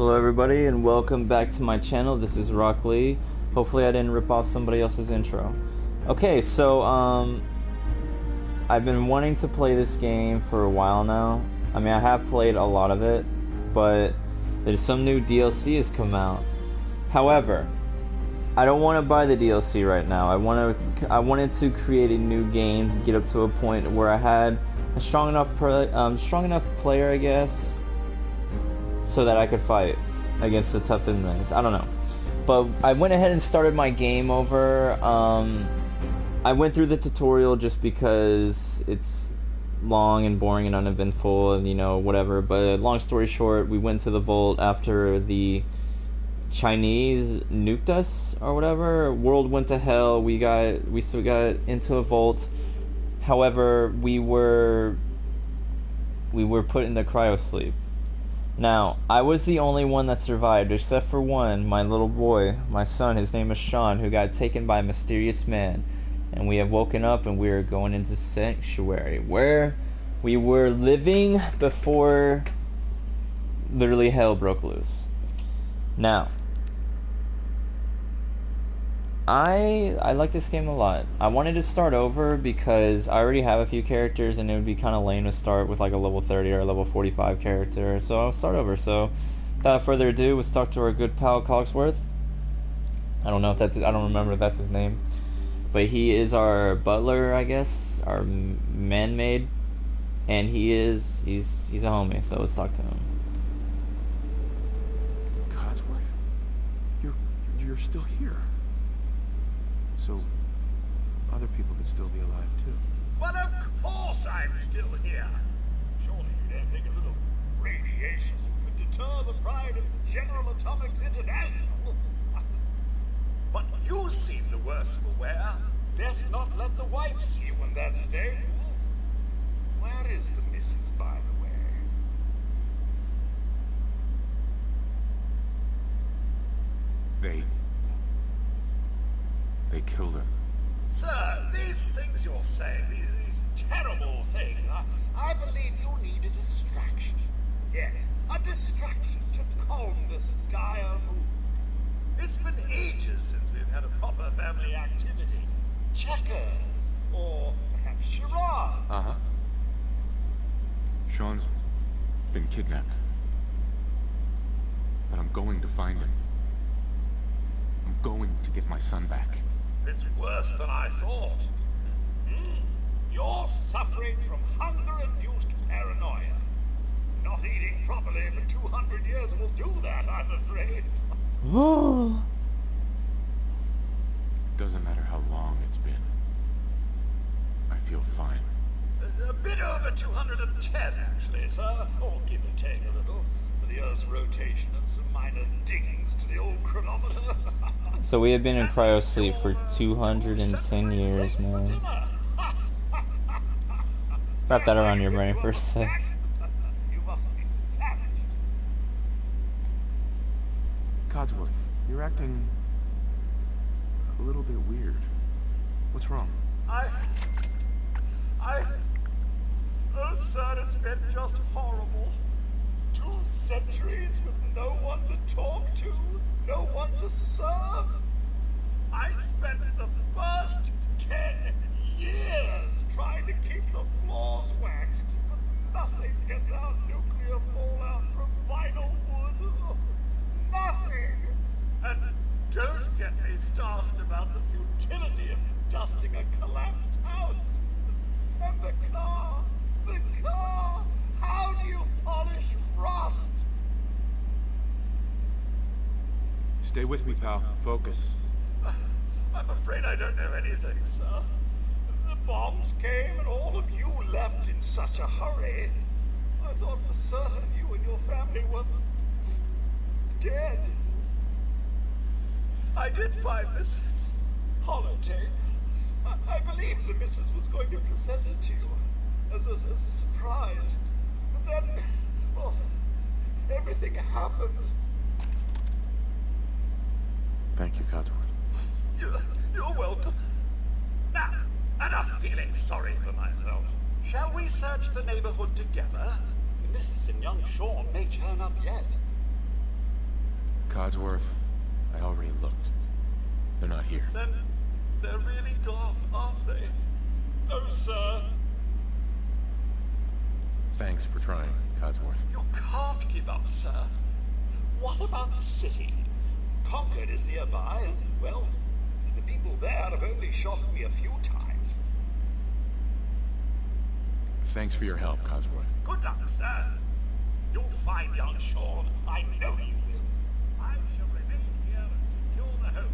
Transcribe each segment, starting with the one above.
Hello everybody and welcome back to my channel. This is RockLee. Hopefully I didn't rip off somebody else's intro. Okay, so I've been wanting to play this game for a while now. I mean, I have played a lot of it, but there's some new DLC has come out. However, I don't want to buy the DLC right now. I wanted to create a new game, get up to a point where I had a strong enough player, I guess, so that I could fight against the tough enemies. I don't know. But I went ahead and started my game over. I went through the tutorial just because it's long and boring and uneventful and, you know, whatever. But long story short, we went to the vault after the Chinese nuked us or whatever. World went to hell. We still got into a vault. However, we were put into cryosleep. Now, I was the only one that survived, except for one, my little boy, my son, his name is Sean, who got taken by a mysterious man. And we have woken up and we are going into Sanctuary, where we were living before literally hell broke loose. Now, I like this game a lot. I wanted to start over because I already have a few characters and it would be kind of lame to start with like a level 30 or a level 45 character, so I'll start over. So without further ado, let's talk to our good pal Cogsworth. I don't remember if that's his name, but he is our butler, I guess, our man-made, and he's a homie, so let's talk to him. Cogsworth, you're still here. So, other people could still be alive, too. Well, of course I'm still here. Surely you don't think a little radiation could deter the pride of General Atomics International? But you seem the worse for wear. Best not let the wife see you in that state. Where is the missus, by the way? They killed her. Sir, these things you're saying, these terrible things, I believe you need a distraction. Yes, a distraction to calm this dire mood. It's been ages since we've had a proper family activity. Checkers, or perhaps charades. Uh-huh. Sean's been kidnapped. But I'm going to find him. I'm going to get my son back. It's worse than I thought. You're suffering from hunger-induced paranoia. Not eating properly for 200 years will do that, I'm afraid. Doesn't matter how long it's been. I feel fine. A bit over 210, actually, sir. Or give or take a little, for the Earth's rotation and some minor dings to the old chronometer. So we have been in cryosleep for 210 years, man. Wrap that around your brain for a sec. You must be famished. Cogsworth, you're acting a little bit weird. What's wrong? Oh, sir, it's been just horrible. 2 centuries with no one to talk to, no one to serve. I spent the first 10 years trying to keep the floors waxed, but nothing gets out nuclear fallout from vinyl wood. Nothing! And don't get me started about the futility of dusting a collapsed house. And the car! How do you polish rust? Stay with me, pal. Focus. I'm afraid I don't know anything, sir. The bombs came and all of you left in such a hurry. I thought for certain you and your family were dead. I did find this holotape. I believed the missus was going to present it to you as a surprise. But then, well, everything happened. Thank you, Cogsworth. You're welcome. Now, enough feeling sorry for myself. Shall we search the neighborhood together? The missus and young Sean may turn up yet. Codsworth, I already looked. They're not here. Then they're really gone, aren't they? Oh, sir. Thanks for trying, Codsworth. You can't give up, sir. What about the city? Concord is nearby, and, well, the people there have only shocked me a few times. Thanks for your help, Codsworth. Good luck, sir. You'll find young Sean. I know you will. I shall remain here and secure the home.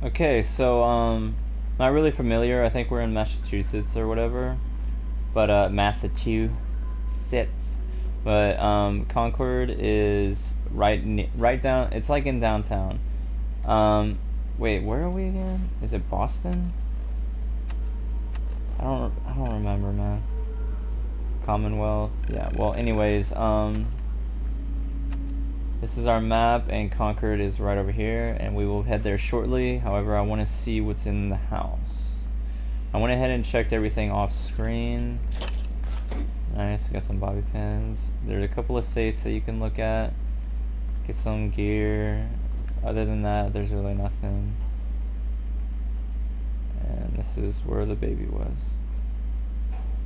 Okay, so not really familiar. I think we're in Massachusetts or whatever, but Massachusetts. But Concord is right down. It's like in downtown. Wait, where are we again? Is it Boston? I don't remember, man. Commonwealth. Yeah. Well, anyways, this is our map, and Concord is right over here, and we will head there shortly. However, I want to see what's in the house. I went ahead and checked everything off screen. Nice, got some bobby pins. There's a couple of safes that you can look at. Get some gear. Other than that, there's really nothing. And this is where the baby was.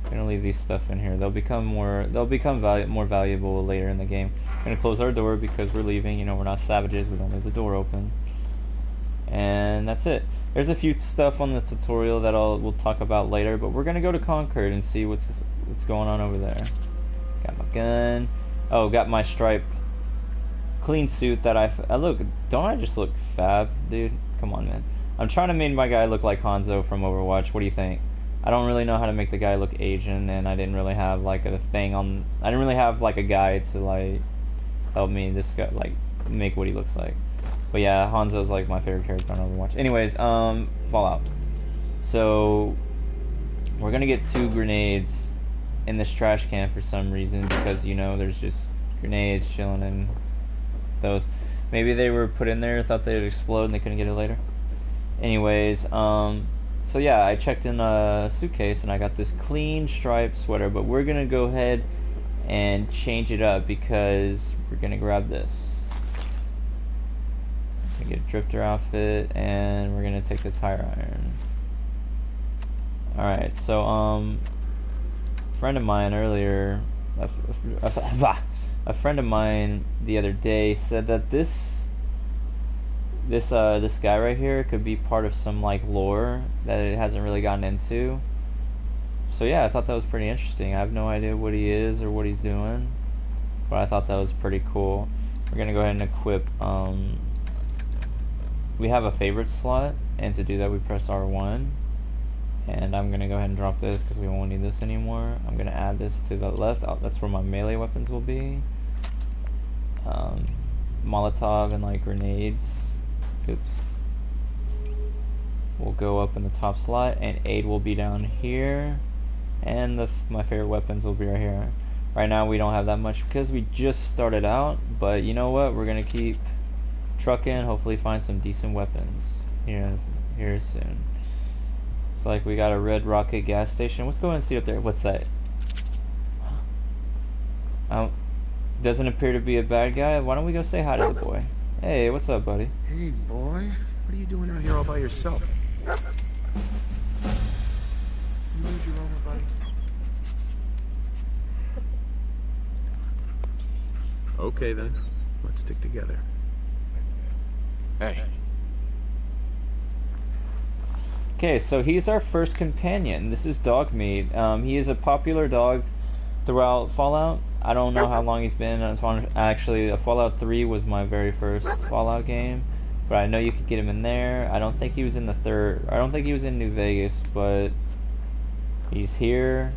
I'm gonna leave these stuff in here. They'll become more valuable later in the game. I'm gonna close our door because we're leaving. You know, we're not savages. We don't leave the door open. And that's it. There's a few stuff on the tutorial that we'll talk about later, but we're gonna go to Concord and see what's going on over there. Got my gun. Oh, got my stripe clean suit that I look. Don't I just look fab, dude? Come on, man. I'm trying to make my guy look like Hanzo from Overwatch. What do you think? I don't really know how to make the guy look Asian, and I didn't really have like a thing on. I didn't really have like a guide to like help me this guy like make what he looks like. But yeah, Hanzo's like my favorite character on Overwatch. Anyways, Fallout. So we're gonna get 2 grenades in this trash can for some reason because you know there's just grenades chilling in those. Maybe they were put in there, thought they'd explode, and they couldn't get it later. Anyways, so yeah, I checked in a suitcase and I got this clean striped sweater, but we're gonna go ahead and change it up because we're gonna grab this. We get a drifter outfit and we're gonna take the tire iron. Alright, so a friend of mine earlier, a friend of mine the other day said that this guy right here could be part of some like lore that it hasn't really gotten into. So yeah, I thought that was pretty interesting. I have no idea what he is or what he's doing, but I thought that was pretty cool. We're gonna go ahead and equip. We have a favorite slot, and to do that we press R1. And I'm gonna go ahead and drop this because we won't need this anymore. I'm gonna add this to the left. That's where my melee weapons will be. Molotov and like grenades. Oops. Will go up in the top slot, and aid will be down here, and my favorite weapons will be right here. Right now we don't have that much because we just started out, but you know what? We're gonna keep trucking. Hopefully find some decent weapons here soon. It's like we got a Red Rocket gas station. Let's go and see up there. What's that? Doesn't appear to be a bad guy. Why don't we go say hi to the boy? Hey, what's up, buddy? Hey, boy. What are you doing out here all by yourself? You lose your owner, buddy? Okay, then. Let's stick together. Hey. Okay, so he's our first companion. This is Dogmeat. He is a popular dog throughout Fallout. I don't know how long he's been. Actually, Fallout 3 was my very first Fallout game, but I know you could get him in there. I don't think he was in the third. I don't think he was in New Vegas, but he's here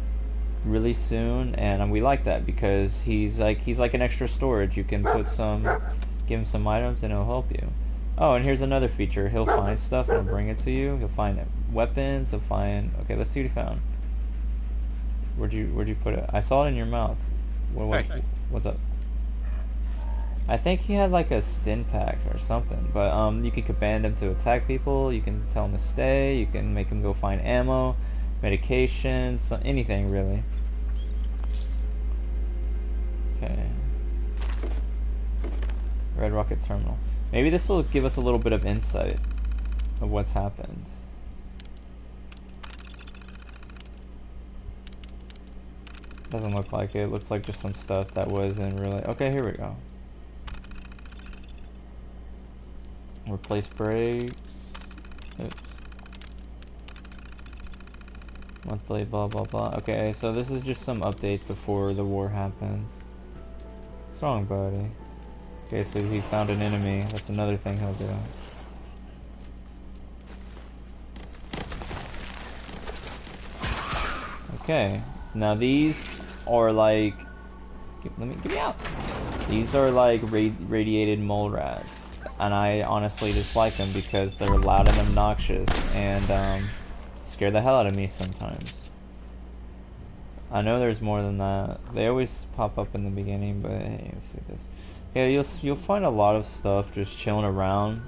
really soon, and we like that because he's like an extra storage. You can put give him some items, and he'll help you. Oh, and here's another feature. He'll find stuff and he'll bring it to you. He'll find weapons. He'll find. Okay, let's see what he found. Where'd you put it? I saw it in your mouth. What's up? I think he had like a stim pack or something, but you can command him to attack people. You can tell him to stay. You can make him go find ammo, medication, anything really. Red Rocket Terminal. Maybe this will give us a little bit of insight of what's happened. Doesn't look like it. It looks like just some stuff that wasn't really... Okay, here we go. Replace brakes. Oops. Monthly, blah, blah, blah. Okay, so this is just some updates before the war happens. What's wrong, buddy? Okay, so he found an enemy. That's another thing he'll do. Okay, now these are like... Get me out! These are like radiated mole rats. And I honestly dislike them because they're loud and obnoxious and scare the hell out of me sometimes. I know there's more than that. They always pop up in the beginning, but hey, let's see this. Yeah, you'll find a lot of stuff just chilling around.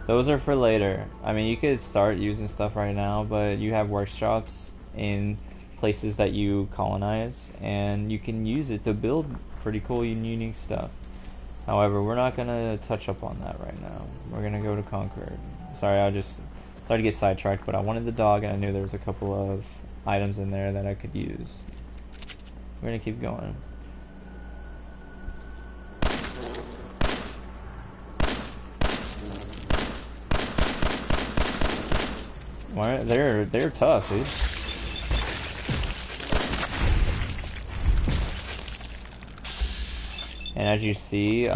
Those are for later. I mean, you could start using stuff right now, but you have workshops in places that you colonize, and you can use it to build pretty cool and unique stuff. However, we're not gonna touch up on that right now. We're gonna go to Concord. Sorry to get sidetracked, but I wanted the dog, and I knew there was a couple of items in there that I could use. We're gonna keep going. They're tough, dude. And as you see,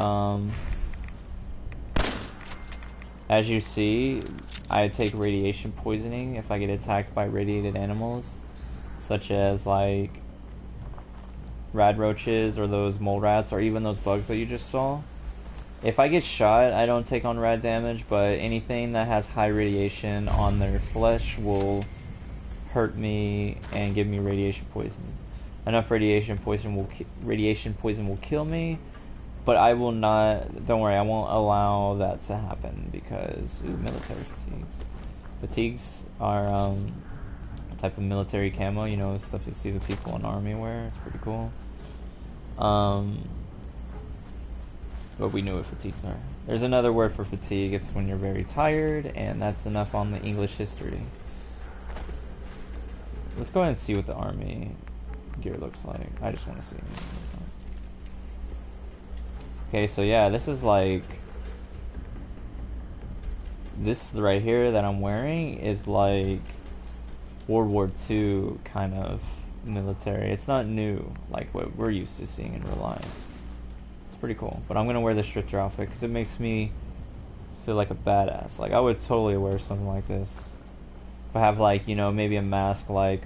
I take radiation poisoning if I get attacked by radiated animals, such as like rad roaches or those mole rats or even those bugs that you just saw. If I get shot, I don't take on rad damage, but anything that has high radiation on their flesh will hurt me and give me radiation poison. Enough radiation poison will kill me, but I will not. Don't worry, I won't allow that to happen because military fatigues. Fatigues are a type of military camo. You know, stuff you see the people in army wear. It's pretty cool. But we knew what fatigues are. There's another word for fatigue. It's when you're very tired, and that's enough on the English history. Let's go ahead and see what the army gear looks like. I just want to see. Okay, so yeah, this is like... This right here that I'm wearing is like World War II kind of military. It's not new like what we're used to seeing in real life. It's pretty cool. But I'm going to wear the Stricter outfit because it makes me feel like a badass. Like, I would totally wear something like this. If I have, like, you know, maybe a mask like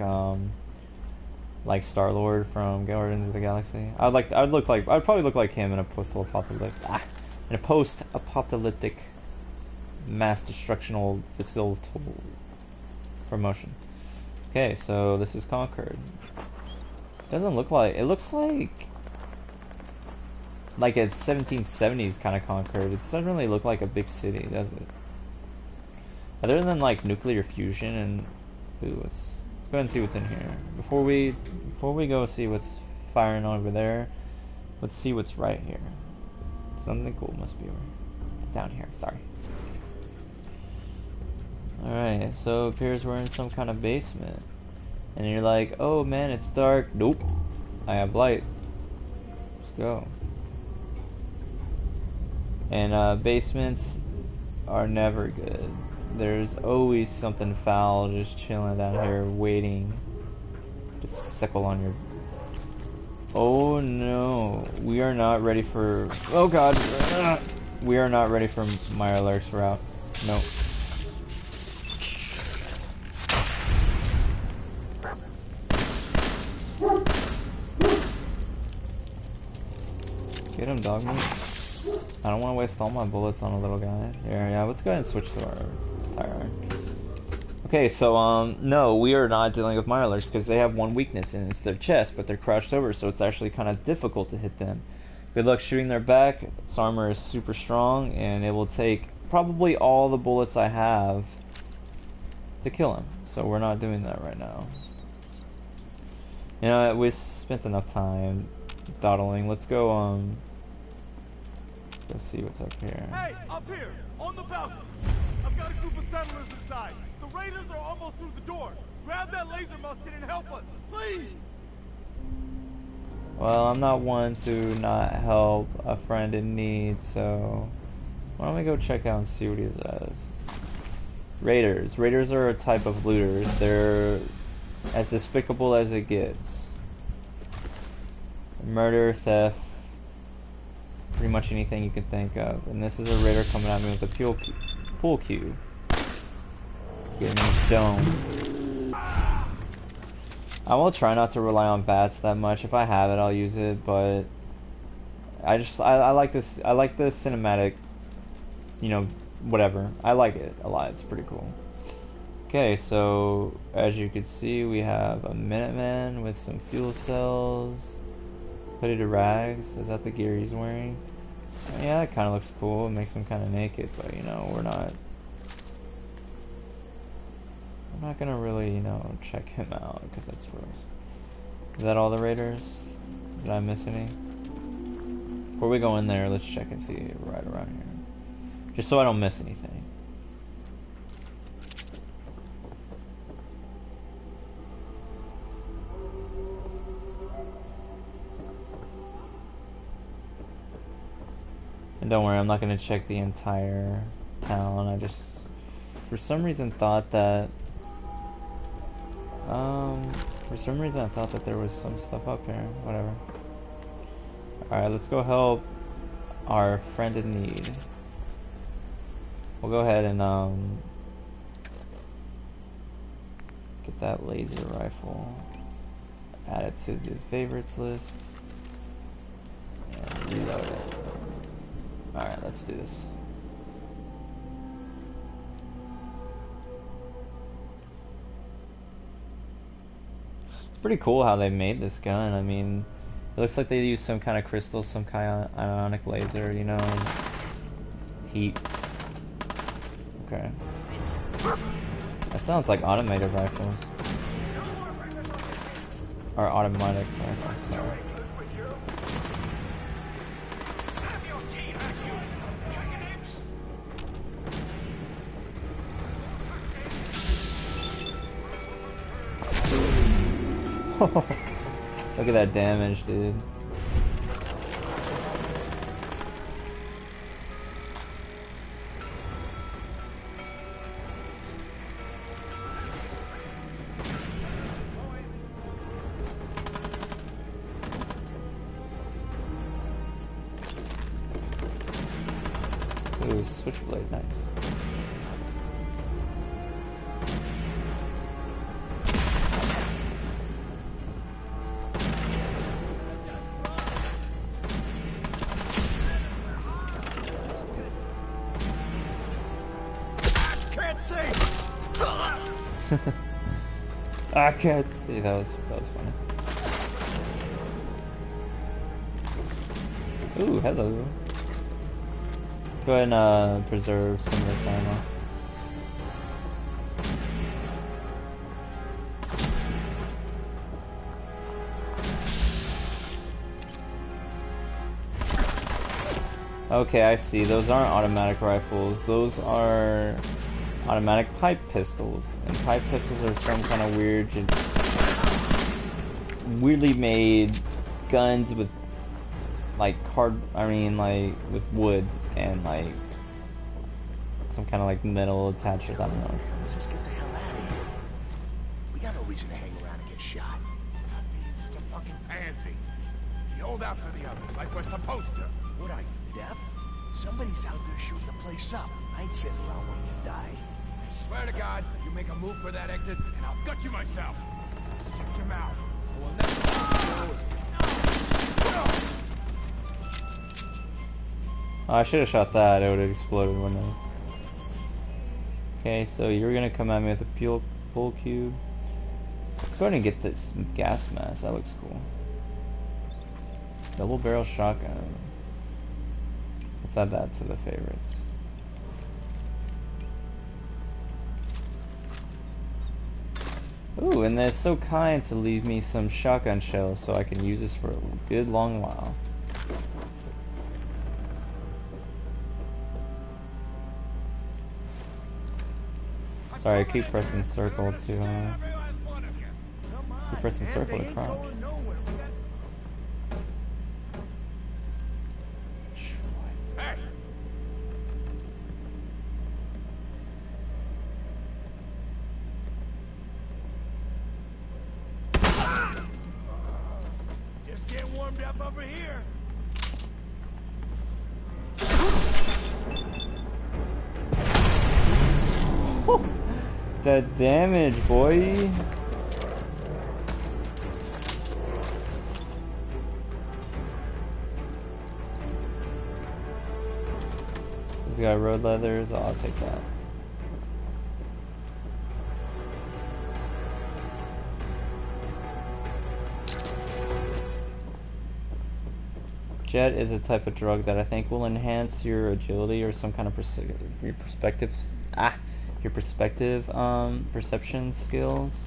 Star-Lord from Guardians of the Galaxy. I'd probably look like him in a post-apocalyptic mass destructional facility promotion. Okay, so this is Concord. It doesn't look like... It looks like a 1770s kind of Concord. It doesn't really look like a big city, does it? Other than like nuclear fusion and... Ooh, let's go ahead and see what's in here. Before we go see what's firing over there, let's see what's right here. Something cool must be down here. Sorry. Alright, so it appears we're in some kind of basement. And you're like, oh man, it's dark. Nope. I have light. Let's go. And basements are never good. There's always something foul just chilling down here waiting to sickle on your... Oh no. We are not ready for... Oh god. We are not ready for Mirelurk's route. Nope. Get him, dog meat. I don't want to waste all my bullets on a little guy. Yeah, let's go ahead and switch to our tire iron. Okay, so, no, we are not dealing with Mirelurks because they have one weakness, and it's their chest, but they're crouched over, so it's actually kind of difficult to hit them. Good luck shooting their back. Its armor is super strong, and it will take probably all the bullets I have to kill him. So we're not doing that right now. You know, we spent enough time dawdling. Let's go Let's go see what's up here. Hey, up here, on the balcony. I've got a group of settlers inside. The raiders are almost through the door. Grab that laser musket and help us, please. Well, I'm not one to not help a friend in need, so why don't we go check out and see what he says. Raiders. Raiders are a type of looters. They're as despicable as it gets. Murder, theft, pretty much anything you can think of. And this is a raider coming at me with a pool cue. Let's get him in his dome. I will try not to rely on bats that much. If I have it, I'll use it, but I like this. I like the cinematic, you know, whatever. I like it a lot. It's pretty cool. Okay, so as you can see, we have a Minuteman with some fuel cells. Hoodie to rags. Is that the gear he's wearing? Yeah, it kind of looks cool. It makes him kind of naked, but you know, we're not gonna really, you know, check him out because that's gross. Is that all the raiders? Did I miss any? Before we go in there, let's check and see right around here, just so I don't miss anything. And don't worry, I'm not gonna check the entire town. I just, for some reason, thought that there was some stuff up here. Whatever. Alright, let's go help our friend in need. We'll go ahead and get that laser rifle, add it to the favorites list, and reload it. Alright, let's do this. It's pretty cool how they made this gun. I mean, it looks like they used some kind of crystal, some kind of ionic laser, you know, heat. Okay. That sounds like automated rifles. Or automatic rifles, sorry. Look at that damage, dude. Ooh, switchblade, nice. I can't see. That was funny. Ooh, hello. Let's go ahead and preserve some of this ammo. Okay, I see. Those aren't automatic rifles. Those are automatic pipe pistols. And pipe pistols are some kind of weirdly made guns with like with wood and like some kind of like metal attachers. I don't know. Let's just get the hell out of here. We got no reason to hang around and get shot. Stop being such a fucking pansy. You hold out for the others like we're supposed to. What are you, deaf? Somebody's out there shooting the place up. I ain't sitting around waiting to die. I swear to God, you make a move for that exit, and I'll gut you myself. Shut your mouth. I will never. Oh, I should have shot that. It would have exploded, wouldn't it? Okay, so you're gonna come at me with a pull cube. Let's go ahead and get this gas mask. That looks cool. Double barrel shotgun. Let's add that to the favorites. Ooh, and they're so kind to leave me some shotgun shells so I can use this for a good long while. Sorry, I keep pressing circle to keep pressing circle to crouch. Just getting warmed up over here. That damage, boy. This guy road leathers. Oh, I'll take that. Jet is a type of drug that I think will enhance your agility or some kind of your perspective. Your perception skills.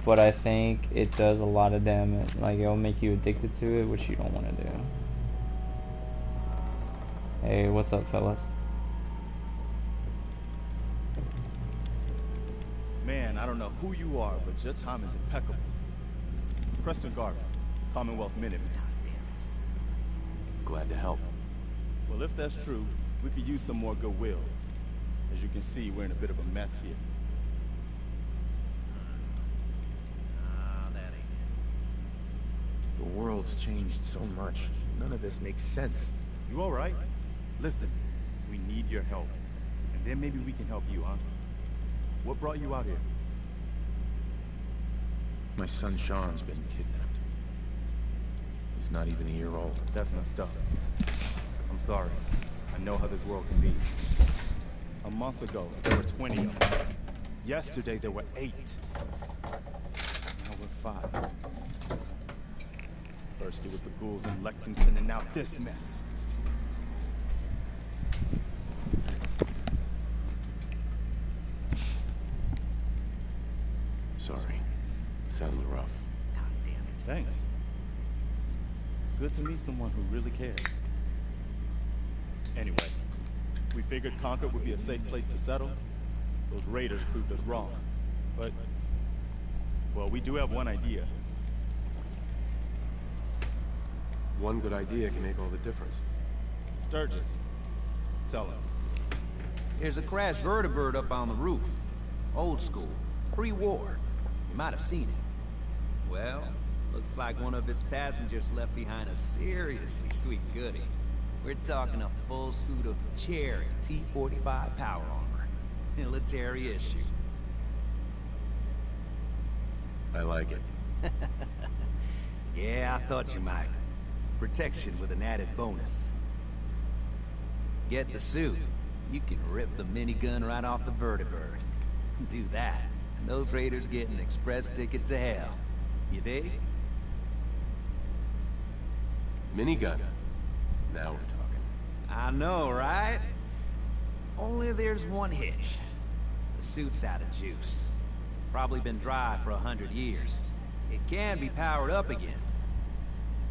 But I think it does a lot of damage. Like, it'll make you addicted to it, which you don't want to do. Hey, what's up, fellas? Man, I don't know who you are, but your timing's impeccable. Preston Garvey, Commonwealth Minuteman. Glad to help. Well, if that's true, we could use some more goodwill. As you can see, we're in a bit of a mess here. The world's changed so much. None of this makes sense. You all right? Listen, we need your help. And then maybe we can help you, huh? What brought you out here? My son Sean's been kidnapped. He's not even a year old. That's messed up. I'm sorry. I know how this world can be. A month ago, there were 20 of them. Yesterday, there were 8. Now we're 5. First it was the ghouls in Lexington, and now this mess. Sorry. Sounds rough. God damn it. Thanks. It's good to meet someone who really cares. Anyway, we figured Concord would be a safe place to settle. Those raiders proved us wrong. But, well, we do have one idea. One good idea can make all the difference. Sturgis. Tell him. There's a crashed vertibird up on the roof. Old school. Pre-war. You might have seen it. Well, looks like one of its passengers left behind a seriously sweet goodie. We're talking a full suit of Cherry T-45 power armor. Military issue. I like it. Yeah, I thought you might. Protection with an added bonus. Get the suit. You can rip the minigun right off the vertibird. Do that, and those raiders get an express ticket to hell. You dig? Minigun. Now we're talking. I know, right? Only there's one hitch. The suit's out of juice. Probably been dry for 100 years. It can be powered up again.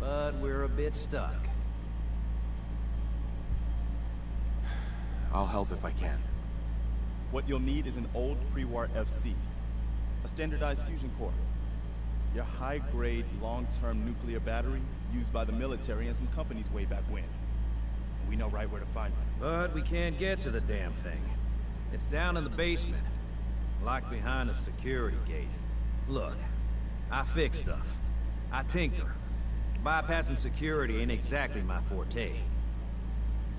But we're a bit stuck. I'll help if I can. What you'll need is an old pre-war FC. A standardized fusion core. Your high-grade, long-term nuclear battery used by the military and some companies way back when. And we know right where to find it. But we can't get to the damn thing. It's down in the basement. Locked behind a security gate. Look, I fix stuff. I tinker. Bypassing security ain't exactly my forte.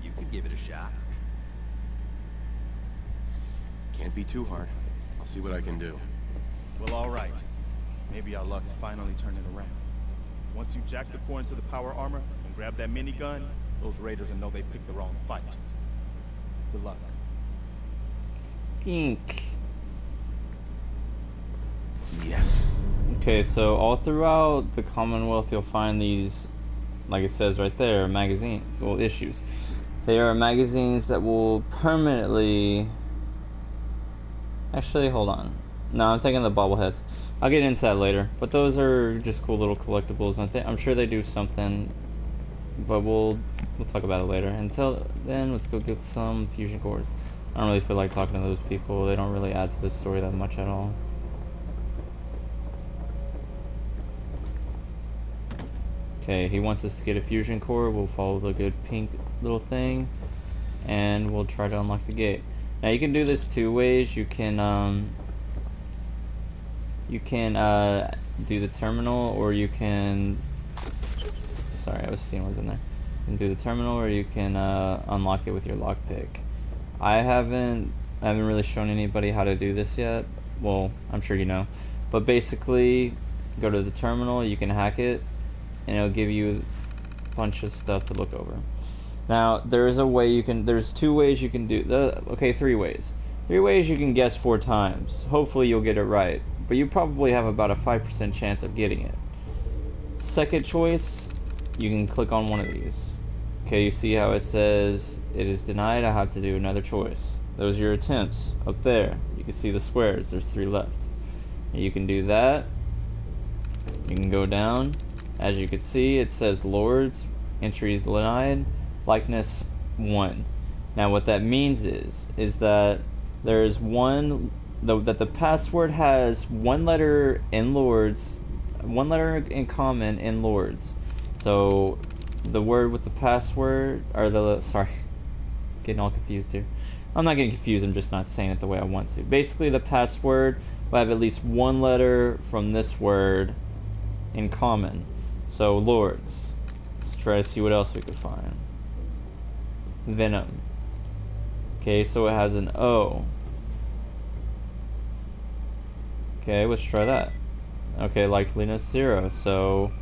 You could give it a shot. Can't be too hard. I'll see what I can do. Well, all right. Maybe our luck's finally turning around. Once you jack the core into the power armor and grab that minigun, those raiders will know they picked the wrong fight. Good luck. Pink. Yes. Okay, so all throughout the Commonwealth you'll find these, like it says right there, magazines, well, issues. They are magazines that will permanently... Actually, hold on. No, I'm thinking the bobbleheads. I'll get into that later. But those are just cool little collectibles. I'm sure they do something, but we'll talk about it later. Until then, let's go get some fusion cores. I don't really feel like talking to those people. They don't really add to the story that much at all. Okay, he wants us to get a fusion core. We'll follow the good pink little thing, and we'll try to unlock the gate. Now you can do this two ways. You can do the terminal, or you can. Sorry, I was seeing what was in there. You can do the terminal, or you can unlock it with your lockpick. I haven't really shown anybody how to do this yet. Well, I'm sure you know, but basically, go to the terminal. You can hack it, and it'll give you a bunch of stuff to look over. Now, there is a way you can. There's two ways you can do. Three ways. 3 ways you can guess 4 times. Hopefully, you'll get it right, but you probably have about a 5% chance of getting it. Second choice, you can click on one of these. Okay, you see how it says it is denied. I have to do another choice. Those are your attempts up there. You can see the squares. There's 3 left. And you can do that. You can go down. As you can see, it says Lords, entry denied, likeness 1. Now what that means is that there is that the password has 1 letter in Lords, 1 letter in common in Lords. So the word with the password, or sorry, getting all confused here. I'm not getting confused, I'm just not saying it the way I want to. Basically the password will have at least 1 letter from this word in common. So Lords. Let's try to see what else we could find. Venom. Okay, so it has an O. Okay, let's try that. Okay, likeliness 0. So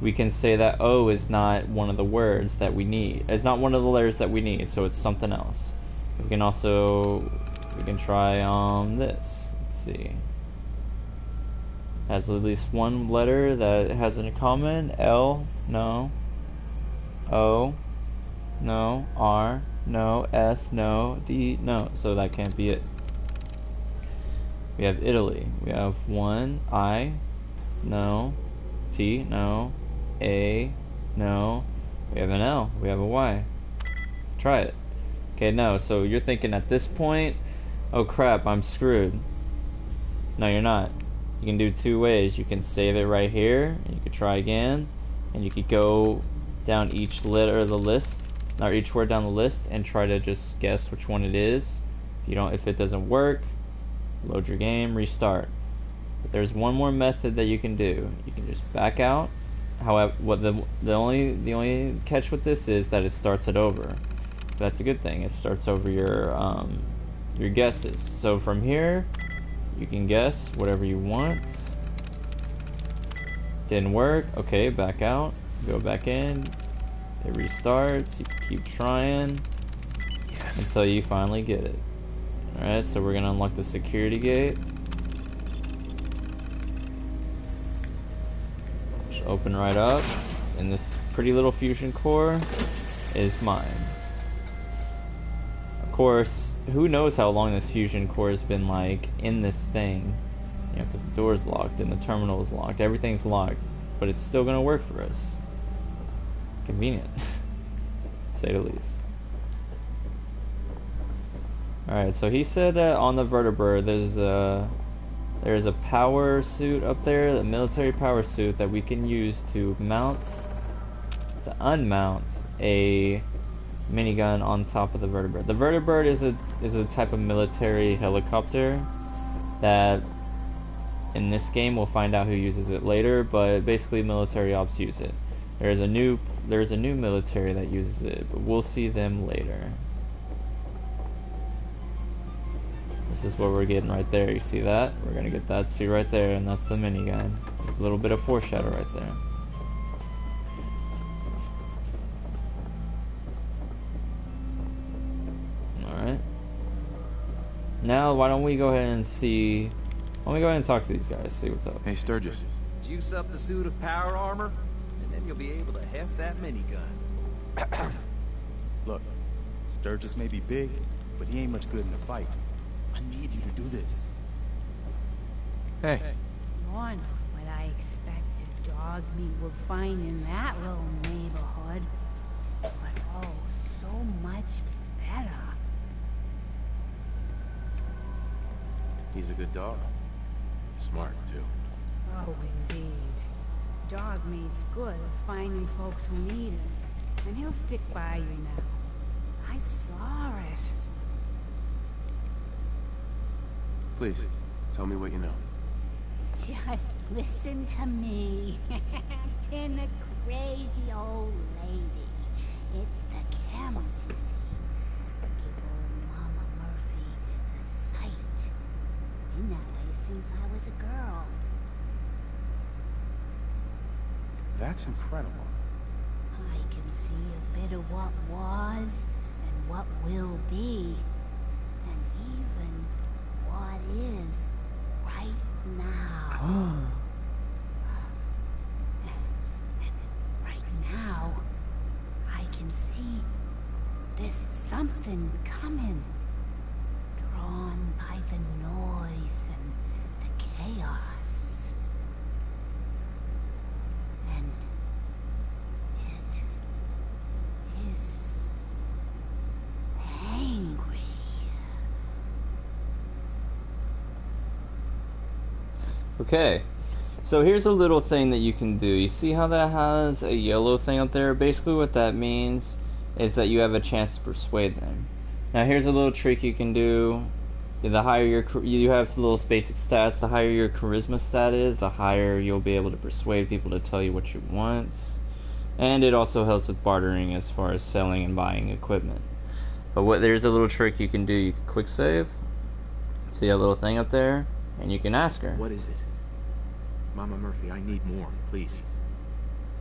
we can say that O is not one of the words that we need. It's not one of the letters that we need, so it's something else. We can try this. Let's see. Has at least 1 letter that has in common. L, no. O, no. R, no. S, no. D, no. So that can't be it. We have Italy. We have 1. I, no. T, no. A, no. We have an L. We have a Y. Try it. Okay, no. So you're thinking at this point, oh crap, I'm screwed. No, you're not. You can do 2 ways. You can save it right here, and you can try again, and you could go down each letter of the list, or each word down the list, and try to just guess which one it is. If it doesn't work, load your game, restart. But there's one more method that you can do. You can just back out. However, the only catch with this is that it starts it over. That's a good thing. It starts over your guesses. So from here, you can guess whatever you want. Didn't work. Okay, back out. Go back in. It restarts. You keep trying until you finally get it. Alright, so we're gonna unlock the security gate. Just open right up. And this pretty little fusion core is mine. Of course, who knows how long this fusion core has been like in this thing, because the door's locked and the terminal is locked, everything's locked, but it's still gonna work for us. Convenient, to say the least. Alright, so he said that on the vertebra there's a power suit up there, a military power suit that we can use to unmount a minigun on top of the vertibird. The vertibird is a type of military helicopter that in this game we'll find out who uses it later, but basically military ops use it. There's a new military that uses it, but we'll see them later. This is what we're getting right there. You see that? We're gonna get that suit right there, and that's the minigun. There's a little bit of foreshadow right there. Alright. Now, why don't we go ahead and see... Why don't we go ahead and talk to these guys, see what's up. Hey, Sturgis. Juice up the suit of power armor, and then you'll be able to heft that minigun. Look, Sturgis may be big, but he ain't much good in a fight. I need you to do this. Hey. Wonder what I expect a dog meat will find in that little neighborhood. But oh, so much better. He's a good dog. Smart, too. Oh, indeed. Dogmeat's good at finding folks who need him. And he'll stick by you now. I saw it. Please, tell me what you know. Just listen to me. I'm a crazy old lady. It's the camels, you see. Give old Mama Murphy the sight. Been that way since I was a girl. That's incredible. I can see a bit of what was and what will be. And even what is right now. And right now, I can see there's something coming. Drawn by the noise and the chaos. And it is angry. Okay, so here's a little thing that you can do. You see how that has a yellow thing up there? Basically what that means is that you have a chance to persuade them. Now here's a little trick you can do. The higher you have some little basic stats, the higher your charisma stat is, the higher you'll be able to persuade people to tell you what you want. And it also helps with bartering as far as selling and buying equipment. But there's a little trick you can do. You can quick save. See a little thing up there? And you can ask her. What is it? Mama Murphy, I need more, please.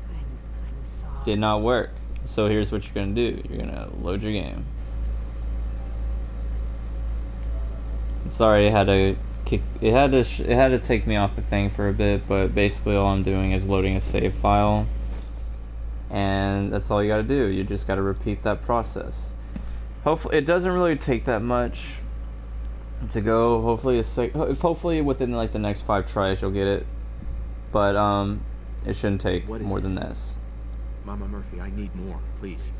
I'm sorry. Did not work. So here's what you're gonna do. You're gonna load your game. I'm sorry, it had to take me off the thing for a bit, but basically all I'm doing is loading a save file, and that's all you gotta do. You just gotta repeat that process. Hopefully, it doesn't really take that much to go. Hopefully within like the next 5 tries you'll get it, but it shouldn't take more than this. Mama Murphy, I need more, please.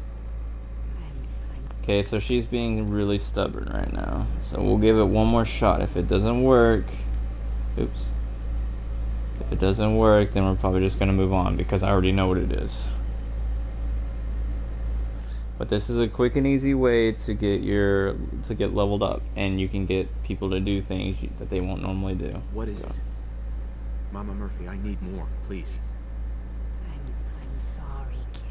Okay, so she's being really stubborn right now. So we'll give it one more shot. If it doesn't work, oops. If it doesn't work, then we're probably just gonna move on because I already know what it is. But this is a quick and easy way to get leveled up, and you can get people to do things that they won't normally do. What is it? Mama Murphy, I need more, please. I'm sorry, kid.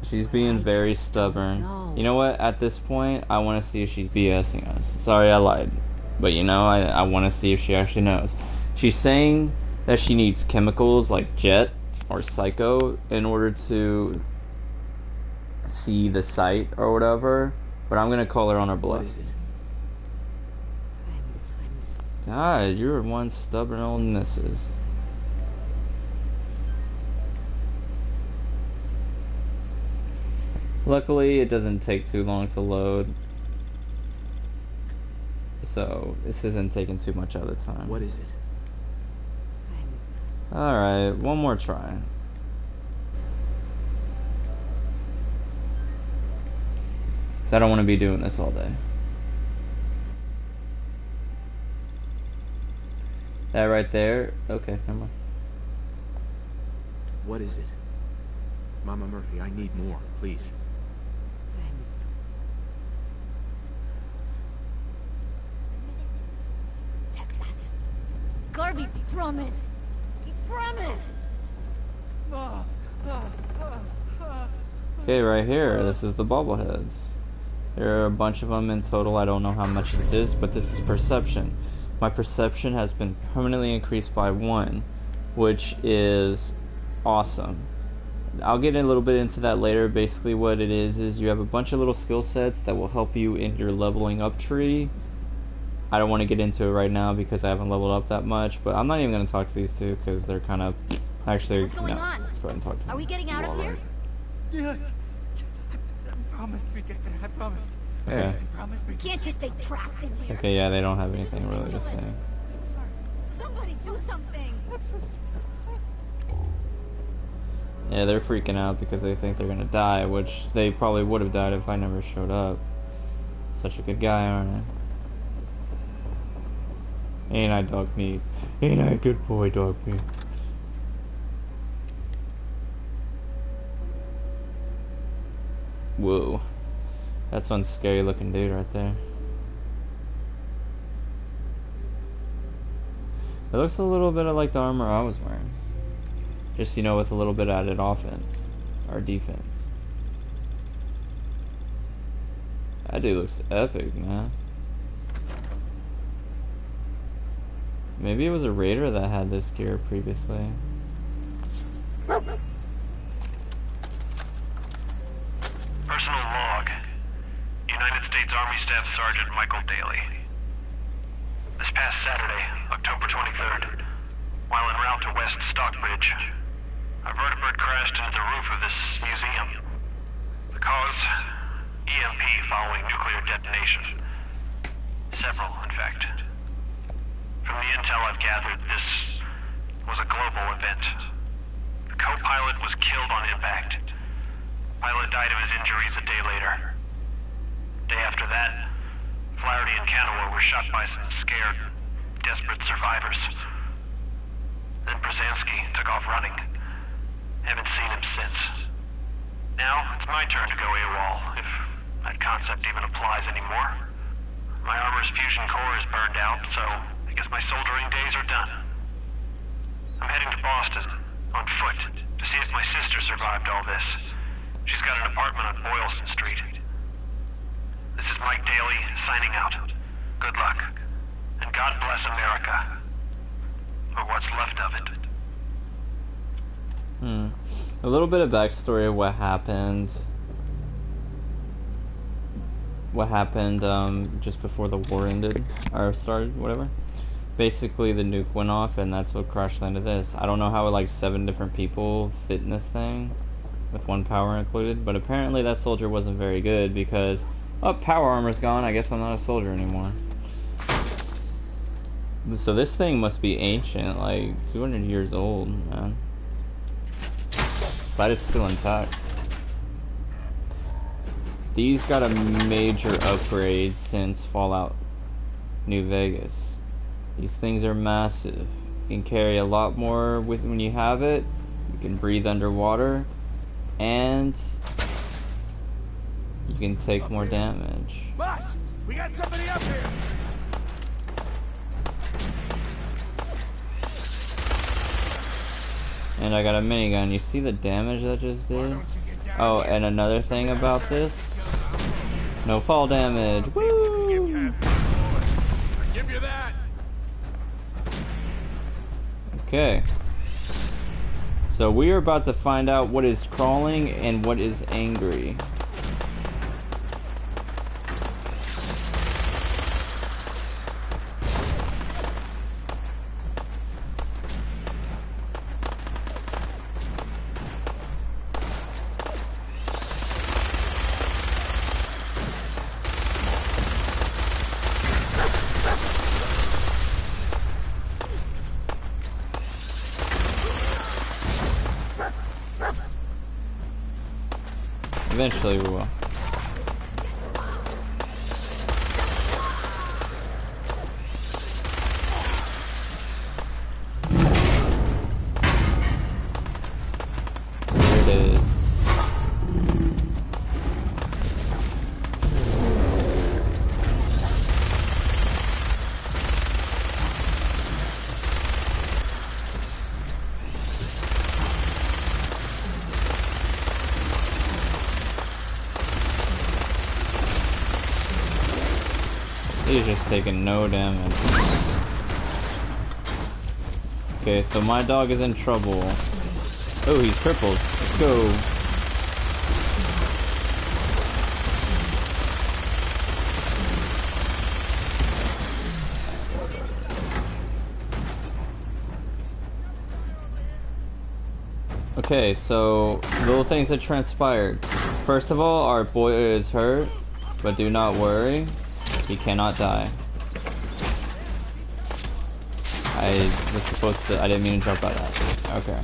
She's being very stubborn. You know what? At this point, I want to see if she's BSing us. Sorry, I lied. But you know, I want to see if she actually knows. She's saying that she needs chemicals like Jet or Psycho in order to see the sight or whatever. But I'm going to call her on her bluff. What is it? God, you're one stubborn old missus. Luckily, it doesn't take too long to load. So, this isn't taking too much of the time. What is it? Alright, one more try. Because I don't want to be doing this all day. That right there? Okay, never mind. What is it? Mama Murphy, I need more, please. Protect us. Garvey promised. He promised. Okay, right here, this is the bobbleheads. There are a bunch of them in total. I don't know how much this is, but this is perception. My perception has been permanently increased by 1, which is awesome. I'll get a little bit into that later. Basically what it is you have a bunch of little skill sets that will help you in your leveling up tree. I don't want to get into it right now because I haven't leveled up that much, but I'm not even going to talk to these two because they're kind of... Actually, What's going on? Let's go ahead and talk to them. Are we getting out of here? Yeah. I promised we'd get there. I promised. Yeah. I promised We we'd can't just stay trapped in here. Okay, yeah, they don't have anything really to say. Somebody do something. Yeah, they're freaking out because they think they're gonna die, which they probably would have died if I never showed up. Such a good guy, aren't I? Ain't I dog meat? Ain't I a good boy, dog meat? Whoa. That's one scary looking dude right there. It looks a little bit like the armor I was wearing. Just, you know, with a little bit added offense. Or defense. That dude looks epic, man. Maybe it was a raider that had this gear previously. Personal log. United States Army Staff Sergeant Michael Daly. This past Saturday, October 23rd, while en route to West Stockbridge, a vertibird crashed into the roof of this museum. The cause? EMP following nuclear detonation. Several, in fact. From the intel I've gathered, this was a global event. The co-pilot was killed on impact. Pilot died of his injuries a day later. Day after that, Flaherty and Canower were shot by some scared, desperate survivors. Then Brzezinski took off running. Haven't seen him since. Now, it's my turn to go AWOL, if that concept even applies anymore. My armor's fusion core is burned out, so I guess my soldering days are done. I'm heading to Boston, on foot, to see if my sister survived all this. She's got an apartment on Boylston Street. This is Mike Daly, signing out. Good luck. And God bless America. Or what's left of it. A little bit of backstory of what happened. What happened just before the war ended, or started, whatever. Basically, the nuke went off, and that's what crash landed this. I don't know how like 7 different people fit in this thing, with 1 power included, but apparently that soldier wasn't very good because, oh, power armor's gone, I guess I'm not a soldier anymore. So this thing must be ancient, like 200 years old, man. But it's still intact. These got a major upgrade since Fallout New Vegas. These things are massive. You can carry a lot more with when you have it. You can breathe underwater, and you can take more damage. Boss, we got somebody up here. And I got a minigun. You see the damage that just did? Oh, and another thing about this, no fall damage. Woo! Give you that. Okay. So we are about to find out what is crawling and what is angry. Eventually we will. There it is. He's just taking no damage. Okay, so my dog is in trouble. Oh, he's crippled. Let's go. Okay, so little things that transpired. First of all, our boy is hurt, but do not worry. He cannot die. I was supposed to... I didn't mean to jump out of that. Okay.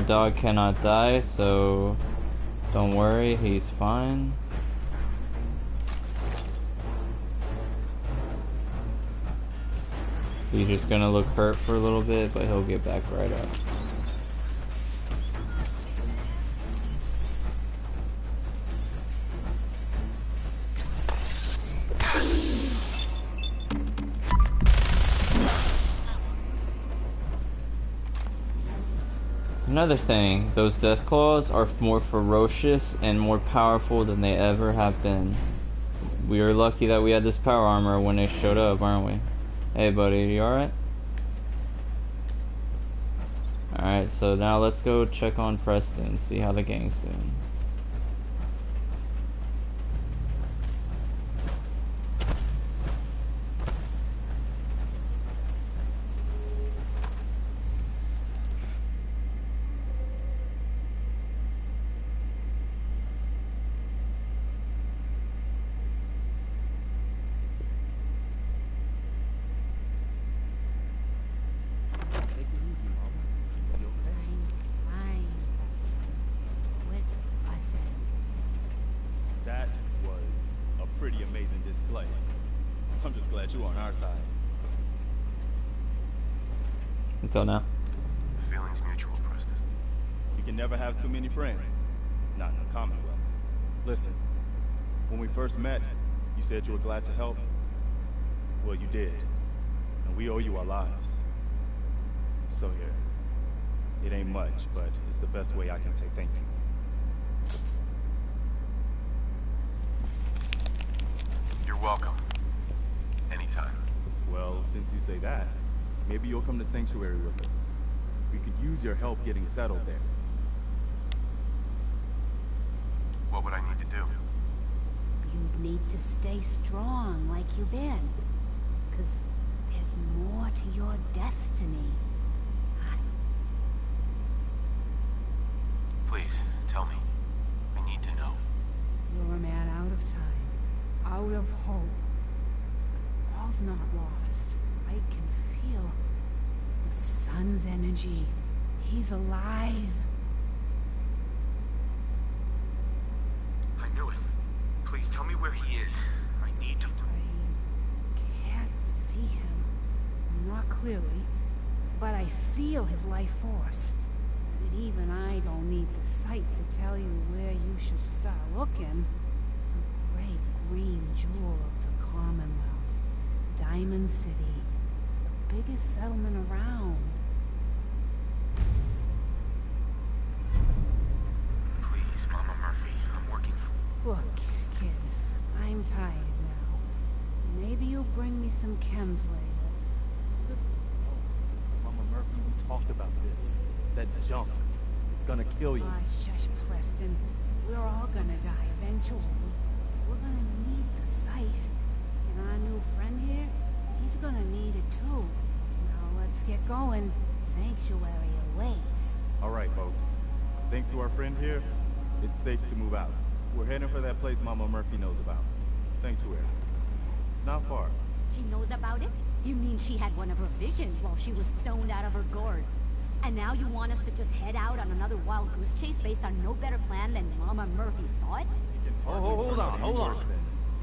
dog cannot die, so don't worry, he's fine. He's just gonna look hurt for a little bit, but he'll get back right up. Another thing, those death claws are more ferocious and more powerful than they ever have been. We are lucky that we had this power armor when they showed up, aren't we? Hey buddy, you alright? Alright, so now let's go check on Preston, see how the gang's doing. Display. I'm just glad you're on our side. Until now. The feeling's mutual, Preston. You can never have too many friends. Not in the Commonwealth. Listen, when we first met, you said you were glad to help. Well, you did. And we owe you our lives. So here. It ain't much, but it's the best way I can say thank you. You're welcome. Anytime. Well, since you say that, maybe you'll come to Sanctuary with us. We could use your help getting settled there. What would I need to do? You'd need to stay strong like you've been. 'Cause there's more to your destiny. Please, tell me. I need to know. You're a man out of time, out of hope. All's not lost. I can feel the sun's energy. He's alive. I knew it. Please tell me where he is. I need to... I can't see him. Not clearly. But I feel his life force. And even I don't need the sight to tell you where you should start looking. The great green jewel of the Commonwealth. Diamond City. The biggest settlement around. Please, Mama Murphy. I'm working for... Look, kid. I'm tired now. Maybe you'll bring me some chems later. Listen, Mama Murphy, we talked about this. That junk. It's gonna kill you. Ah, shush, Preston. We're all gonna die eventually. We're gonna need the sight. And our new friend here, he's gonna need it too. Now let's get going. Sanctuary awaits. Alright, folks. Thanks to our friend here, it's safe to move out. We're heading for that place Mama Murphy knows about. Sanctuary. It's not far. She knows about it? You mean she had one of her visions while she was stoned out of her gourd? And now you want us to just head out on another wild goose chase based on no better plan than Mama Murphy saw it? Oh, hold on.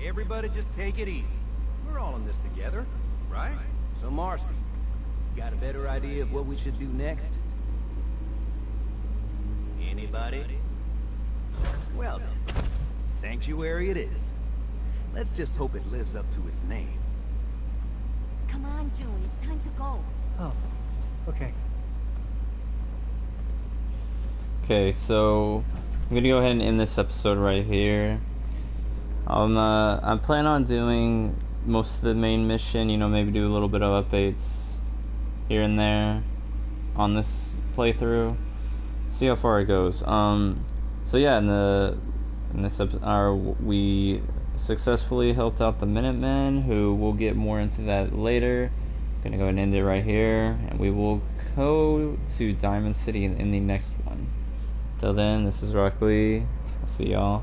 Everybody just take it easy. We're all in this together, right? So Marcy, got a better idea of what we should do next? Anybody? Well then, Sanctuary it is. Let's just hope it lives up to its name. Come on, June, it's time to go. Oh, okay. Okay, so I'm gonna go ahead and end this episode right here. I'm planning on doing most of the main mission, you know, maybe do a little bit of updates here and there on this playthrough. See how far it goes. So yeah, in this episode, we successfully helped out the Minutemen, who we'll get more into that later. Gonna go ahead and end it right here, and we will go to Diamond City in the next one. Till then, this is RockLee. I'll see y'all